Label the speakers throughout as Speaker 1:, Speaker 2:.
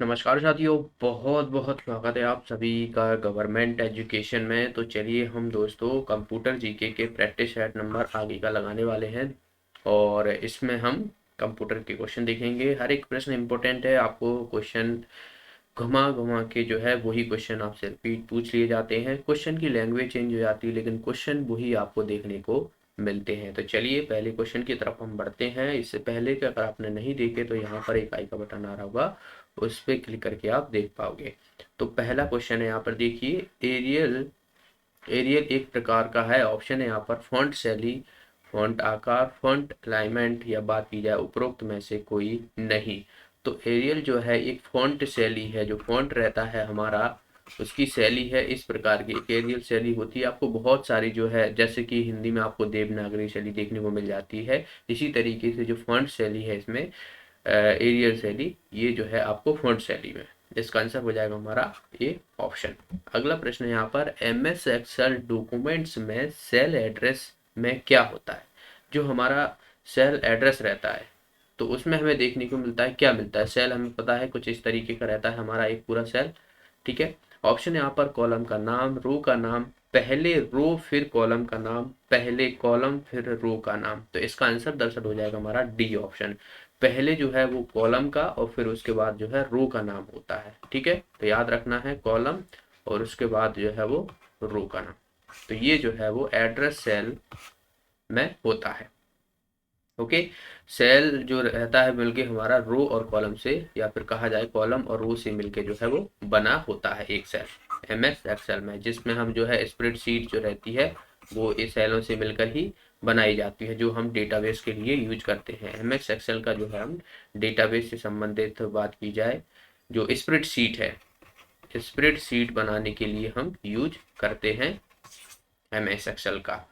Speaker 1: नमस्कार साथियों, बहुत बहुत स्वागत है आप सभी का गवर्नमेंट एजुकेशन में। तो चलिए हम दोस्तों कंप्यूटर जीके के प्रैक्टिस सेट नंबर आगे का लगाने वाले हैं और इसमें हम कंप्यूटर के क्वेश्चन देखेंगे। हर एक प्रश्न इम्पोर्टेंट है, आपको क्वेश्चन घुमा घुमा के जो है वही क्वेश्चन आपसे रिपीट पूछ लिए जाते हैं। क्वेश्चन की लैंग्वेज चेंज हो जाती है लेकिन क्वेश्चन वही आपको देखने को मिलते हैं। तो चलिए पहले क्वेश्चन की तरफ हम बढ़ते हैं। इससे पहले कि अगर आपने नहीं देखे तो यहाँ पर एक आई का बटन आ रहा होगा, उस पर क्लिक करके आप देख पाओगे। तो पहला क्वेश्चन है, यहाँ पर देखिए, एरियल एरियल एक प्रकार का है। ऑप्शन है यहाँ पर फॉन्ट शैली, फॉन्ट आकार, फॉन्ट अलाइनमेंट, या बात की जाए उपरोक्त में से कोई नहीं। तो एरियल जो है एक फॉन्ट शैली है, जो फॉन्ट रहता है हमारा उसकी शैली है। इस प्रकार की एक एरियल शैली होती है। आपको बहुत सारी जो है, जैसे कि हिंदी में आपको देवनागरी शैली देखने को मिल जाती है, इसी तरीके से जो फॉन्ट शैली है इसमें एरियल शैली, ये जो है आपको फॉन्ट शैली में। इसका आंसर हो जाएगा हमारा ए ऑप्शन। अगला प्रश्न यहाँ पर, एम एस एक्सेल डॉक्यूमेंट्स में सेल एड्रेस में क्या होता है। जो हमारा सेल एड्रेस रहता है तो उसमें हमें देखने को मिलता है, क्या मिलता है। सेल हमें पता है कुछ इस तरीके का रहता है हमारा एक पूरा सेल, ठीक है। ऑप्शन यहाँ पर कॉलम का नाम, रो का नाम, पहले रो फिर कॉलम का नाम, पहले कॉलम फिर रो का नाम। तो इसका आंसर दरअसल हो जाएगा हमारा डी ऑप्शन। पहले जो है वो कॉलम का और फिर उसके बाद जो है रो का नाम होता है, ठीक है। तो याद रखना है कॉलम और उसके बाद जो है वो रो का नाम। तो ये जो है वो एड्रेस सेल में होता है। ओके। सेल जो रहता है मिलके हमारा रो और कॉलम से, या फिर कहा जाए कॉलम और रो से मिलके जो है वो बना होता है एक सेल एमएस एक्सेल में, जिसमें हम जो है स्प्रेडशीट जो रहती है वो इस सेलों से मिलकर ही बनाई जाती है, जो हम डेटाबेस के लिए यूज करते हैं। एमएस एक्सेल का जो है हम डेटाबेस से संबंधित बात की जाए, जो स्प्रेडशीट है, स्प्रेडशीट बनाने के लिए हम यूज करते हैं एमएस एक्सेल का।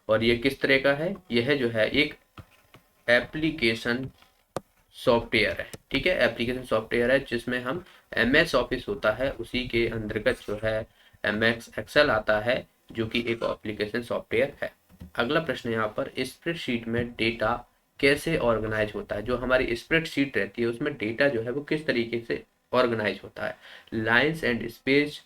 Speaker 1: और ये किस तरह का है, यह जो है एक एप्लीकेशन सॉफ्टवेयर है, ठीक है। एप्लीकेशन सॉफ्टवेयर है जिसमें हम एम एस ऑफिस होता है उसी के अंतर्गत जो है एम एस एक्सेल आता है, जो कि एक एप्लीकेशन सॉफ्टवेयर है। अगला प्रश्न यहाँ पर, स्प्रेडशीट में डेटा कैसे ऑर्गेनाइज होता है। जो हमारी स्प्रेडशीट रहती है उसमें डेटा जो है वो किस तरीके से ऑर्गेनाइज होता है। Lines and space,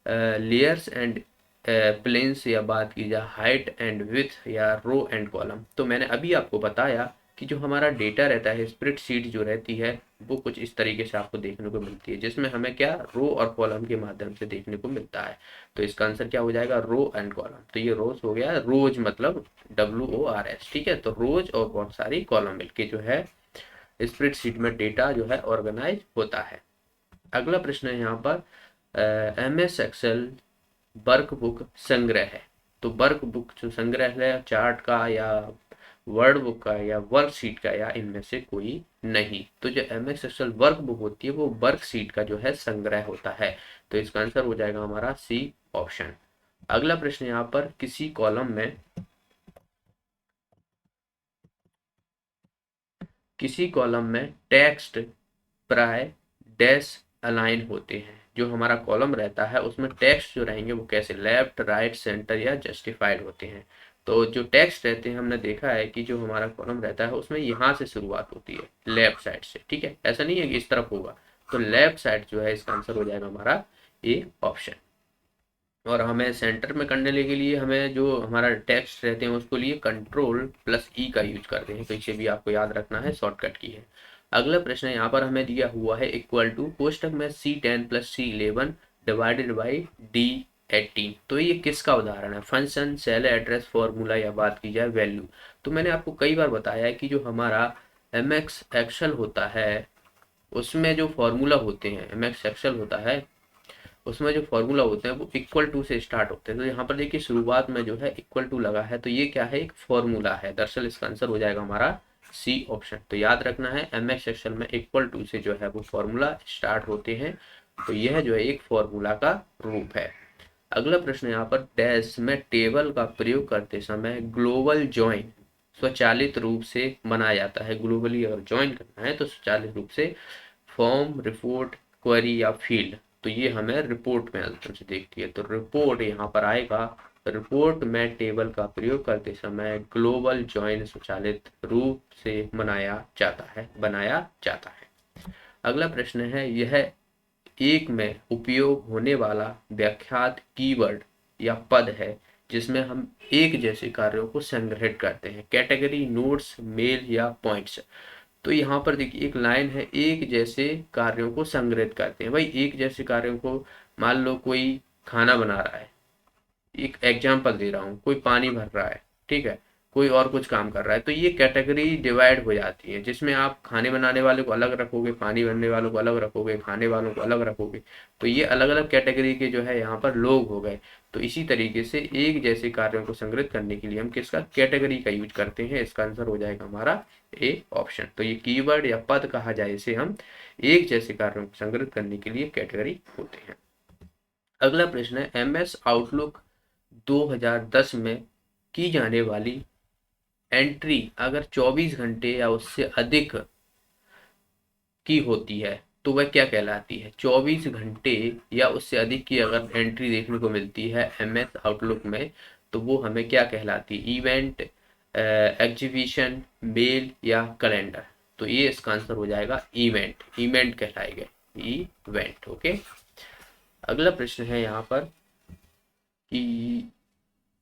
Speaker 1: layers and planes, या बात की जाए हाइट एंड विथ, या रो एंड कॉलम। तो मैंने अभी आपको बताया कि जो हमारा डेटा रहता है, स्प्रेडशीट जो रहती है वो कुछ इस तरीके से आपको देखने को मिलती है, जिसमें हमें क्या रो और कॉलम के माध्यम से देखने को मिलता है। तो इसका आंसर क्या हो जाएगा, रो एंड कॉलम। तो ये रोज हो गया, रोज मतलब WORS, ठीक है। तो रोज और बहुत सारी कॉलम मिलके जो है स्प्रेडशीट में डेटा जो है ऑर्गेनाइज होता है। अगला प्रश्न है यहाँ पर, MS एक्सेल वर्कबुक संग्रह है। तो वर्कबुक जो संग्रह है चार्ट का या वर्ड बुक का या वर्कशीट का, या इनमें से कोई नहीं। तो जो MS एक्सेल वर्कबुक होती है वो वर्कशीट का जो है संग्रह होता है। तो इसका आंसर हो जाएगा हमारा सी ऑप्शन। अगला प्रश्न यहाँ पर, किसी कॉलम में टेक्स्ट प्राय डैश अलाइन होते हैं। जो हमारा कॉलम रहता है उसमें टेक्स्ट जो रहेंगे वो कैसे, लेफ्ट, राइट, सेंटर, या जस्टिफाइड होते हैं। तो जो टेक्स्ट रहते हैं हमने देखा है कि जो हमारा कॉलम रहता है उसमें यहाँ से शुरुआत होती है, लेफ्ट साइड से, ठीक है। ऐसा नहीं है कि इस तरफ होगा। तो लेफ्ट साइड जो है इसका आंसर हो जाएगा हमारा ए ऑप्शन। और हमें सेंटर में करने के लिए हमें जो हमारा टेक्स्ट रहते हैं उसको लिए Ctrl+E का यूज करते हैं। तो इसे भी आपको याद रखना है, शॉर्टकट की है। अगला प्रश्न यहाँ पर हमें दिया हुआ है, इक्वल टू कोष्टक में C10+C11 डिवाइडेड बाई D18। तो ये किसका उदाहरण है, फंक्शन, सेल एड्रेस, फॉर्मूला, या बात की जाए वैल्यू। तो मैंने आपको कई बार बताया है कि जो हमारा MX एक्सेल होता है उसमें जो फॉर्मूला होते हैं, MX एक्सेल होता है उसमें जो फॉर्मूला होते हैं वो इक्वल टू से स्टार्ट होते हैं। तो यहाँ पर देखिए शुरुआत में जो है इक्वल टू लगा है, तो ये क्या है, एक फॉर्मूला है। दरअसल इसका आंसर हो जाएगा हमारा सी ऑप्शन। तो याद रखना है MS एक्सेल में इक्वल टू से जो है वो फॉर्मूला स्टार्ट होते हैं। तो यह जो है एक फॉर्मूला का रूप है। अगला प्रश्न यहाँ पर, डैश में टेबल का प्रयोग करते समय ग्लोबल ज्वाइन स्वचालित रूप से बनाया जाता है। ग्लोबली अगर ज्वाइन करना है तो स्वचालित रूप से, फॉर्म, रिपोर्ट, क्वेरी, या फील्ड। तो ये हमें रिपोर्ट में आंसर से देखती है, तो रिपोर्ट यहाँ पर आएगा। रिपोर्ट में टेबल का प्रयोग करते समय ग्लोबल ज्वाइन स्वचालित रूप से बनाया जाता है। अगला प्रश्न है, यह एक में उपयोग होने वाला व्याख्यात कीवर्ड या पद है जिसमें हम एक जैसे कार्यों को संग्रहित करते हैं। कैटेगरी, नोट्स, मेल या पॉइंट्स। तो यहाँ पर देखिए एक लाइन है, एक जैसे कार्यों को संग्रहित करते हैं। भाई एक जैसे कार्यों को, मान लो कोई खाना बना रहा है, एक एग्जाम्पल दे रहा हूँ, कोई पानी भर रहा है, ठीक है, कोई और कुछ काम कर रहा है, तो ये कैटेगरी डिवाइड हो जाती है जिसमें आप खाने बनाने वाले को अलग रखोगे, पानी भरने वालों को अलग रखोगे, खाने वालों को अलग रखोगे। तो ये अलग अलग कैटेगरी के जो है यहाँ पर लोग हो गए। तो इसी तरीके से एक जैसे कार्यों को संग्रहित करने के लिए हम किसका, कैटेगरी का यूज करते हैं। इसका आंसर हो जाएगा हमारा ए ऑप्शन। तो ये कीवर्ड या पद कहा जाए इसे हम एक जैसे कार्यों को संग्रहित करने के लिए कैटेगरी होते हैं। अगला प्रश्न है, एमएस आउटलुक 2010 में की जाने वाली एंट्री अगर 24 घंटे या उससे अधिक की होती है तो वह क्या कहलाती है। 24 घंटे या उससे अधिक की अगर एंट्री देखने को मिलती है एमएस आउटलुक में तो वो हमें क्या कहलाती है, इवेंट, एग्जीबिशन, मेल या कैलेंडर। तो ये इसका आंसर हो जाएगा इवेंट, इवेंट कहलाएगा, इवेंट। ओके, अगला प्रश्न है यहाँ पर कि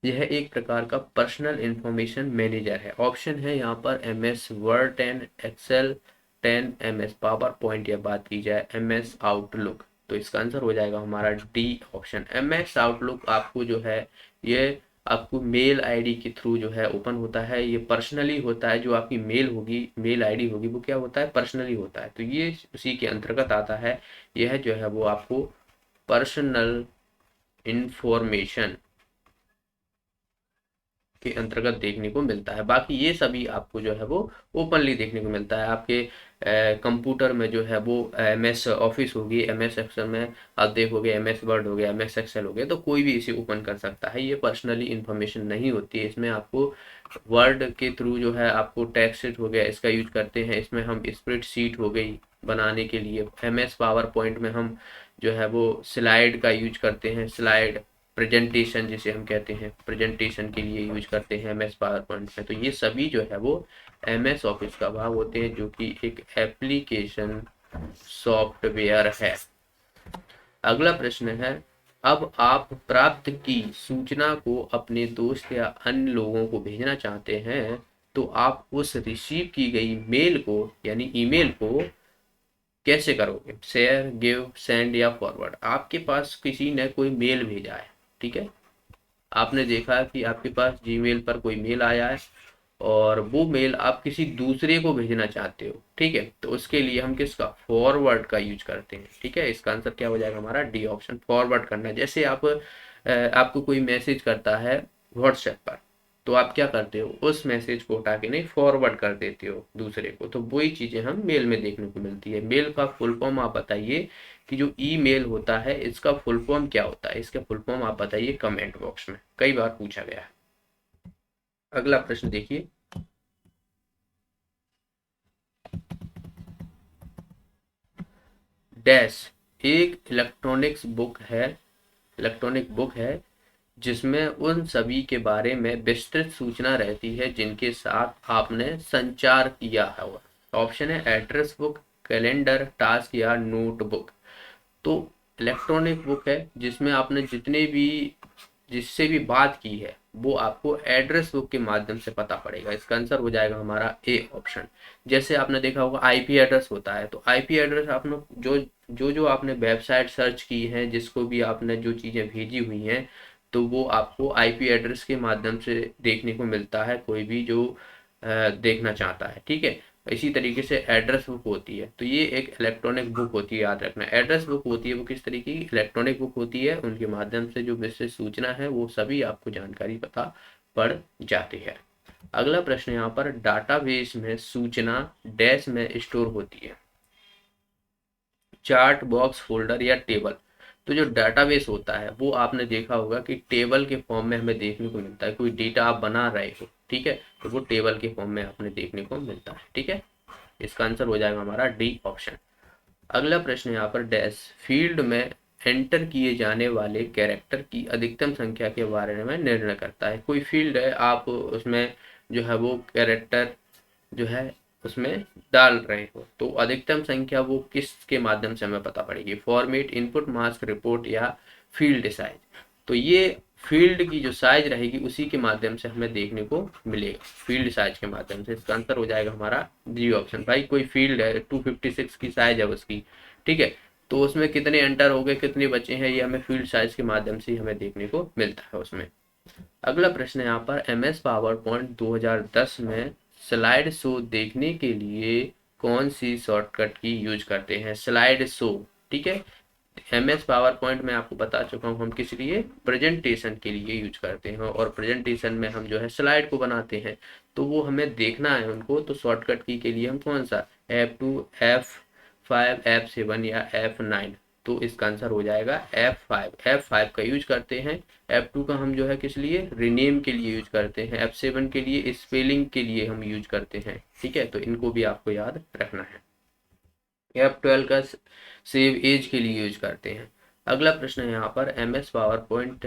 Speaker 1: यह एक प्रकार का पर्सनल इंफॉर्मेशन मैनेजर है। ऑप्शन है यहाँ पर MS Word 10, Excel 10, MS PowerPoint या बात की जाए एमएस आउटलुक। तो इसका आंसर हो जाएगा हमारा डी ऑप्शन। एमएस आउटलुक आपको जो है ये आपको मेल आईडी के थ्रू जो है ओपन होता है। ये पर्सनली होता है, जो आपकी मेल होगी, मेल आईडी होगी, वो क्या होता है, पर्सनली होता है। तो ये उसी के अंतर्गत आता है। यह जो है वो आपको पर्सनल इंफॉर्मेशन के अंतर्गत देखने को मिलता है। बाकी ये सभी आपको जो है वो ओपनली देखने को मिलता है। आपके कंप्यूटर में जो है वो एमएस ऑफिस होगी, एमएस एक्सेल में आप देखोगे एमएस वर्ड हो गया, एमएस एक्सेल हो गया, तो कोई भी इसे ओपन कर सकता है। ये पर्सनली इंफॉर्मेशन नहीं होती है। इसमें आपको वर्ड के थ्रू जो है आपको टेक्स्ट हो गया, इसका यूज करते हैं। इसमें हम स्प्रेडशीट हो गई बनाने के लिए, एमएस पावर पॉइंट में हम जो है वो स्लाइड का यूज करते हैं, स्लाइड प्रेजेंटेशन जिसे हम कहते हैं, प्रेजेंटेशन के लिए यूज करते हैं एमएस पावर पॉइंट में। तो ये सभी जो है वो एमएस ऑफिस का भाग होते हैं, जो कि एक एप्लीकेशन सॉफ्टवेयर है। अगला प्रश्न है, अब आप प्राप्त की सूचना को अपने दोस्त या अन्य लोगों को भेजना चाहते हैं तो आप उस रिसीव की गई मेल को यानी ईमेल को कैसे करोगे, शेयर, गिव, सेंड या फॉरवर्ड। आपके पास किसी ने कोई मेल भेजा है, ठीक है, आपने देखा कि आपके पास जीमेल पर कोई मेल आया है और वो मेल आप किसी दूसरे को भेजना चाहते हो, ठीक है, तो उसके लिए हम किसका, फॉरवर्ड का यूज करते हैं। ठीक है, इसका आंसर क्या हो जाएगा हमारा डी ऑप्शन, फॉरवर्ड करना। जैसे आप आपको कोई मैसेज करता है व्हाट्सएप पर, तो आप क्या करते हो, उस मैसेज को उठा के नहीं फॉरवर्ड कर देते हो दूसरे को। तो वही चीजें हम मेल में देखने को मिलती है। मेल का फुल फॉर्म आप बताइए कि जो ईमेल होता है इसका फुल फॉर्म क्या होता है। इसका फुल फॉर्म आप बताइए कमेंट बॉक्स में, कई बार पूछा गया है। अगला प्रश्न देखिए, डैश एक इलेक्ट्रॉनिक बुक है जिसमें उन सभी के बारे में विस्तृत सूचना रहती है जिनके साथ आपने संचार किया है। ऑप्शन है एड्रेस बुक, कैलेंडर, टास्क या नोटबुक। तो इलेक्ट्रॉनिक बुक है जिसमें आपने जिससे भी बात की है वो आपको एड्रेस बुक के माध्यम से पता पड़ेगा। इसका आंसर हो जाएगा हमारा ए ऑप्शन। जैसे आपने देखा होगा आईपी एड्रेस होता है, तो आईपी एड्रेस आपने जो आपने वेबसाइट सर्च की है, जिसको भी आपने जो चीज़ें भेजी हुई हैं, तो वो आपको आईपी एड्रेस के माध्यम से देखने को मिलता है, कोई भी जो देखना चाहता है। ठीक है, इसी तरीके से एड्रेस बुक होती है, तो ये एक इलेक्ट्रॉनिक बुक होती है, याद रखना। एड्रेस बुक होती है वो किस तरीके की, इलेक्ट्रॉनिक बुक होती है, उनके माध्यम से जो विशेष सूचना है वो सभी आपको जानकारी पता पड़ जाती है। अगला प्रश्न यहाँ पर, डाटाबेस में सूचना डैश में स्टोर होती है, चार्ट, बॉक्स, फोल्डर या टेबल। तो जो डाटाबेस होता है वो आपने देखा होगा कि टेबल के फॉर्म में हमें देखने को मिलता है। कोई डेटा आप बना रहे हो, ठीक है, तो वो टेबल के फॉर्म में आपने देखने को मिलता है। ठीक है, इसका आंसर हो जाएगा हमारा डी ऑप्शन। अगला प्रश्न यहाँ पर, डैश फील्ड में एंटर किए जाने वाले कैरेक्टर की अधिकतम संख्या के बारे में निर्णय करता है। कोई फील्ड है, आप उसमें जो है वो कैरेक्टर जो है उसमें डाल रहे हो, तो अधिकतम संख्या वो किसके माध्यम से हमें पता पड़ेगी? फॉर्मेट, इनपुट, मास्क, रिपोर्ट या फील्ड साइज। तो ये फील्ड की जो साइज रहेगी उसी के माध्यम से हमें देखने को मिलेगा, फील्ड साइज के माध्यम से। इसका आंसर हो जाएगा हमारा डी ऑप्शन। भाई कोई फील्ड है 256 की साइज है उसकी, ठीक है, तो उसमें कितने एंटर हो गए, कितने बचे हैं, ये हमें फील्ड साइज के माध्यम से हमें देखने को मिलता है उसमें। अगला प्रश्न है यहाँ पर, एम एस पावर पॉइंट 2010 में स्लाइड शो देखने के लिए कौन सी शॉर्टकट की यूज करते हैं? स्लाइड शो, ठीक है, एम एस पावर पॉइंट में आपको बता चुका हूँ हम किस लिए, प्रेजेंटेशन के लिए यूज करते हैं, और प्रेजेंटेशन में हम जो है स्लाइड को बनाते हैं, तो वो हमें देखना है उनको, तो शॉर्टकट की के लिए हम कौन सा, F2, F5, F7 या F9, तो इसका आंसर हो जाएगा F5 का यूज करते हैं। F2 का हम जो है किस लिए, रीनेम के लिए यूज करते हैं। F7 के लिए स्पेलिंग के लिए हम यूज करते हैं, ठीक है, तो इनको भी आपको याद रखना है। F12 का सेव एज के लिए यूज करते हैं। अगला प्रश्न है यहाँ पर, एम एस पावर पॉइंट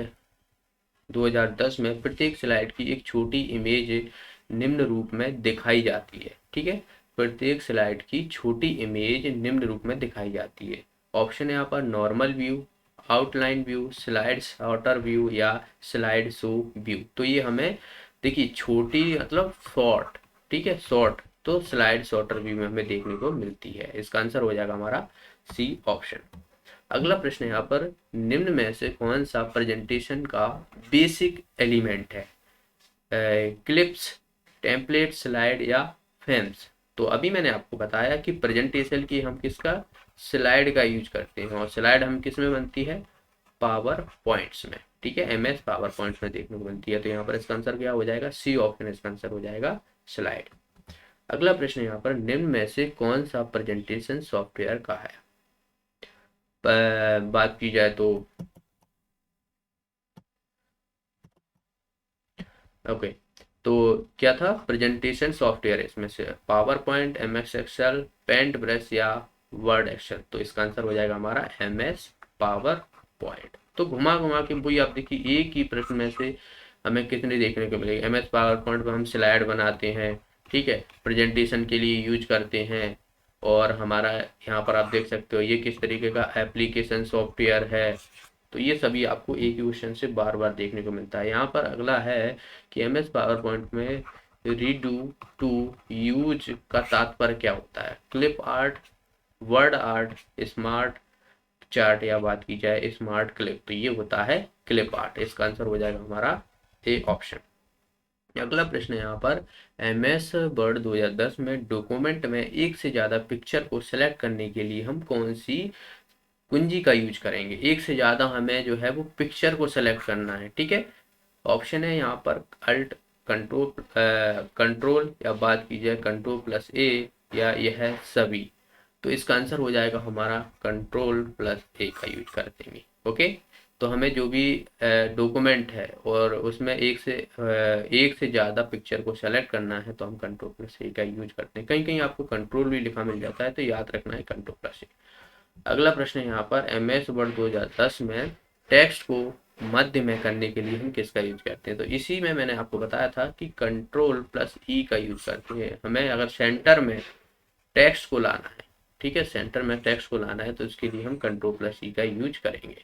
Speaker 1: 2010 में प्रत्येक स्लाइड की एक छोटी इमेज निम्न रूप में दिखाई जाती है, ठीक है, प्रत्येक स्लाइड की छोटी इमेज निम्न रूप में दिखाई जाती है। ऑप्शन है यहाँ पर normal view, outline view, slide shorter view या स्लाइड शो व्यू। तो ये हमें देखिए छोटी मतलब शॉर्ट, ठीक है, शॉर्ट, तो स्लाइड शॉर्टर व्यू में हमें देखने को मिलती है। इसका आंसर हो जाएगा हमारा सी ऑप्शन। अगला प्रश्न यहाँ पर, निम्न में से कौन सा प्रेजेंटेशन का बेसिक एलिमेंट है? क्लिप्स, टेम्पलेट, स्लाइड या फेम्स। तो अभी मैंने आपको बताया कि प्रेजेंटेशन की हम किसका, स्लाइड का यूज करते हैं, और स्लाइड हम किस में बनती है, पावर पॉइंट्स में, ठीक है, एमएस पावर पॉइंट्स में देखने को मिलती है। तो यहाँ पर इसका आंसर क्या हो जाएगा, सी ऑप्शन, इसका आंसर हो जाएगा स्लाइड। अगला प्रश्न यहाँ पर, निम्न में से कौन सा प्रेजेंटेशन सॉफ्टवेयर का है? बात की जाए तो ओके, तो क्या था, प्रेजेंटेशन सॉफ्टवेयर इसमें से PowerPoint, M S Excel, Paintbrush या वर्ड एक्सेल। तो इसका आंसर हो जाएगा हमारा एम एस पावर पॉइंट। तो घुमा घुमा के वही आप देखिए एक ही प्रश्न में से हमें कितने देखने को मिलेगी। एम एस पावर पॉइंट में हम स्लाइड बनाते हैं, ठीक है, प्रेजेंटेशन के लिए यूज करते हैं, और हमारा यहाँ पर आप देख सकते हो ये किस तरीके का एप्लीकेशन सॉफ्टवेयर है। तो ये सभी आपको एक ही क्वेश्चन से बार बार देखने को मिलता है। यहाँ पर अगला है कि एम एस पावर पॉइंट में रीडू टू यूज का तात्पर्य क्या होता है? Clip art, word art, smart chart या बात की जाए स्मार्ट क्लिप, तो ये होता है क्लिप आर्ट। इसका आंसर हो जाएगा हमारा ए ऑप्शन। अगला प्रश्न है यहाँ पर, एम एस वर्ड 2010 में डॉक्यूमेंट में एक से ज़्यादा पिक्चर को सिलेक्ट करने के लिए हम कौन सी कुंजी का यूज करेंगे? एक से ज़्यादा हमें जो है वो पिक्चर को सेलेक्ट करना है, ठीक है। ऑप्शन है यहाँ पर अल्ट, कंट्रोल या बात की जाए कंट्रोल+A या यह है सभी। तो इसका आंसर हो जाएगा हमारा कंट्रोल+A का यूज कर देंगे, ओके। तो हमें जो भी डॉक्यूमेंट है और उसमें एक से ज़्यादा पिक्चर को सेलेक्ट करना है तो हम कंट्रोल+A का यूज करते हैं। कहीं कहीं आपको कंट्रोल भी लिखा मिल जाता है, तो याद रखना है कंट्रोल+A। अगला प्रश्न है यहाँ पर, एम एस वर्ड 2010 में टेक्स्ट को मध्य में करने के लिए हम किसका यूज करते हैं? तो इसी में मैंने आपको बताया था कि कंट्रोल+E का यूज करते हैं। हमें अगर सेंटर में टेक्स्ट को लाना है, ठीक है, सेंटर में टेक्स्ट को लाना है तो इसके लिए हम कंट्रोल+E का यूज करेंगे।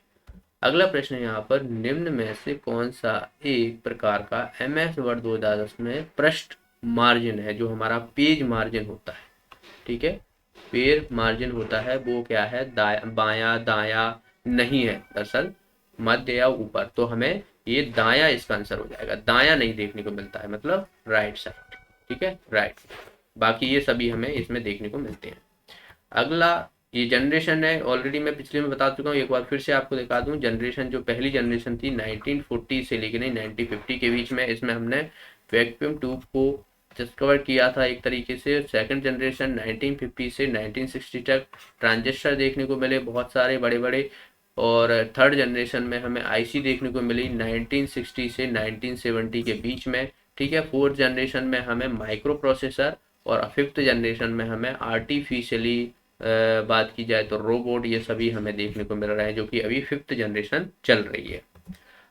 Speaker 1: अगला प्रश्न है यहाँ पर, निम्न में से कौन सा एक प्रकार का एम एस वर्ड 2010 में पृष्ठ मार्जिन है, जो हमारा पेज मार्जिन होता है, ठीक है, पेज मार्जिन होता है, वो क्या है, बाया दाया नहीं है, दरअसल मध्य या ऊपर। तो हमें ये दाया इसका आंसर हो जाएगा, दाया नहीं देखने को मिलता है, मतलब राइट साइड, ठीक है, राइट। बाकी ये सभी हमें इसमें देखने को मिलते हैं। अगला ये जनरेशन है, ऑलरेडी मैं पिछले में बता चुका हूँ, एक बार फिर से आपको दिखा दूं। जनरेशन जो पहली जनरेशन थी 1940 से लेकर 1950 के बीच में, इसमें हमने वैक्यूम ट्यूब को डिस्कवर किया था एक तरीके से। सेकंड जनरेशन 1950 से 1960 तक ट्रांजिस्टर देखने को मिले बहुत सारे बड़े बड़े, और थर्ड जनरेशन में हमें आईसी देखने को मिली 1960 से 1970 के बीच में, ठीक है। फोर्थ जनरेशन में हमें माइक्रो प्रोसेसर, और फिफ्थ जनरेशन में हमें आर्टिफिशियली बात की जाए तो रोबोट, ये सभी हमें देखने को मिल रहे हैं, जो कि अभी फिफ्थ जनरेशन चल रही है।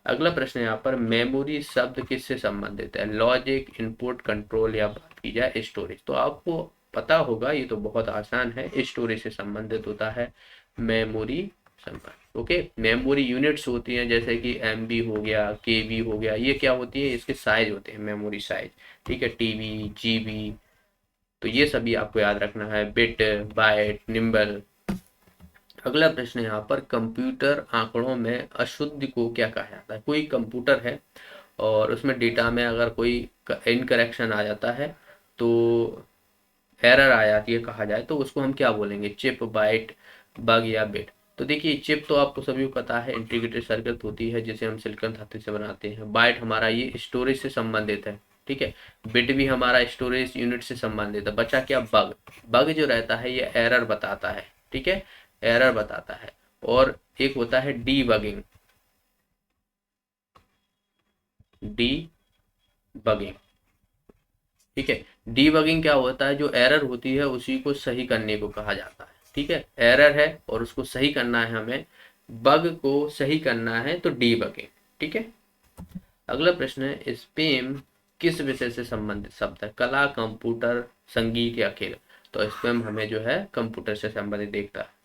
Speaker 1: अगला प्रश्न है यहाँ पर, मेमोरी शब्द किससे संबंधित है? लॉजिक, इनपुट, कंट्रोल या बात की जाए स्टोरेज। तो आपको पता होगा, ये तो बहुत आसान है, स्टोरेज से संबंधित होता है मेमोरी संबंध। ओके, मेमोरी यूनिट्स होती हैं जैसे कि एमबी हो गया, केबी हो गया, ये क्या होती है, इसके साइज होते हैं, मेमोरी साइज। ठीक है, टीबी, जीबी, तो ये सभी आपको याद रखना है, बिट, बाइट, निम्बल। अगला प्रश्न यहाँ पर, कंप्यूटर आंकड़ों में अशुद्धि को क्या कहा जाता है। कोई कंप्यूटर है और उसमें डेटा में अगर कोई इनकरेक्शन आ जाता है, तो एरर आ जाती है कहा जाए, तो उसको हम क्या बोलेंगे, चिप, बाइट, बग या बिट। तो देखिए, चिप तो आपको सभी को पता है, इंटीग्रेटेड सर्किट होती है जिसे हम सिलिकॉन धातु से बनाते हैं। बाइट हमारा ये स्टोरेज से संबंधित है। ठीक है, बिट भी हमारा स्टोरेज यूनिट से संबंधित है। बचा क्या, बग। बग जो रहता है ये एरर बताता है। ठीक है, एरर बताता है। और एक होता है डीबगिंग, डीबगिंग। ठीक है, डीबगिंग क्या होता है, जो एरर होती है उसी को सही करने को कहा जाता है। ठीक है, एरर है और उसको सही करना है हमें, बग को सही करना है, तो डीबगिंग। ठीक है, अगला प्रश्न है, स्पैम किस विषय से संबंधित शब्द है। कला, कंप्यूटर, संगीत या खेल। तो स्पैम हमें जो है कंप्यूटर से संबंधित देखता है।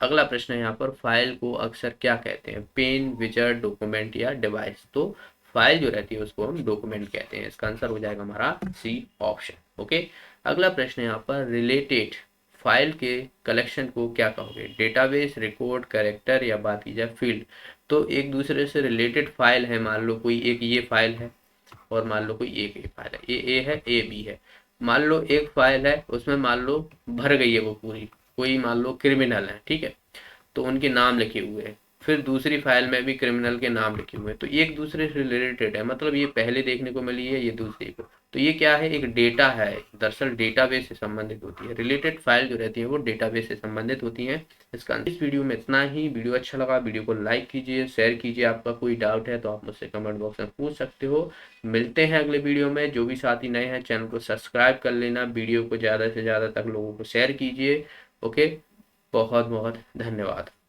Speaker 1: अगला प्रश्न है यहाँ पर, फाइल को अक्सर क्या कहते हैं, पेन, विजर्ड, डॉक्यूमेंट या डिवाइस। तो फाइल जो रहती है उसको हम डॉक्यूमेंट कहते हैं। इसका आंसर हो जाएगा हमारा सी ऑप्शन। ओके, अगला प्रश्न है यहाँ पर, रिलेटेड फाइल के कलेक्शन को क्या कहोगे, डेटाबेस, रिकॉर्ड, कैरेक्टर या बात की जाए फील्ड। तो एक दूसरे से रिलेटेड फाइल है, मान लो कोई एक ये फाइल है और मान लो कोई एक ये फाइल है, ए है, ए बी है। मान लो एक फाइल है, उसमें मान लो भर गई है वो पूरी, कोई मान लो क्रिमिनल है, ठीक है, तो उनके नाम लिखे हुए हैं। फिर दूसरी फाइल में भी क्रिमिनल के नाम लिखे हुए हैं, तो एक दूसरे से रिलेटेड है, मतलब ये पहले देखने को मिली है, ये दूसरी को। तो ये क्या है, एक डेटा है, दरअसल डेटाबेस से संबंधित होती है। रिलेटेड फाइल जो रहती है वो डेटाबेस से संबंधित होती है। इसका इस वीडियो में इतना ही। वीडियो अच्छा लगा, वीडियो को लाइक कीजिए, शेयर कीजिए। आपका कोई डाउट है तो आप मुझसे कमेंट बॉक्स में पूछ सकते हो। मिलते हैं अगले वीडियो में। जो भी साथी नए हैं, चैनल को सब्सक्राइब कर लेना, वीडियो को ज़्यादा से ज़्यादा तक लोगों को शेयर कीजिए। ओके, बहुत बहुत धन्यवाद।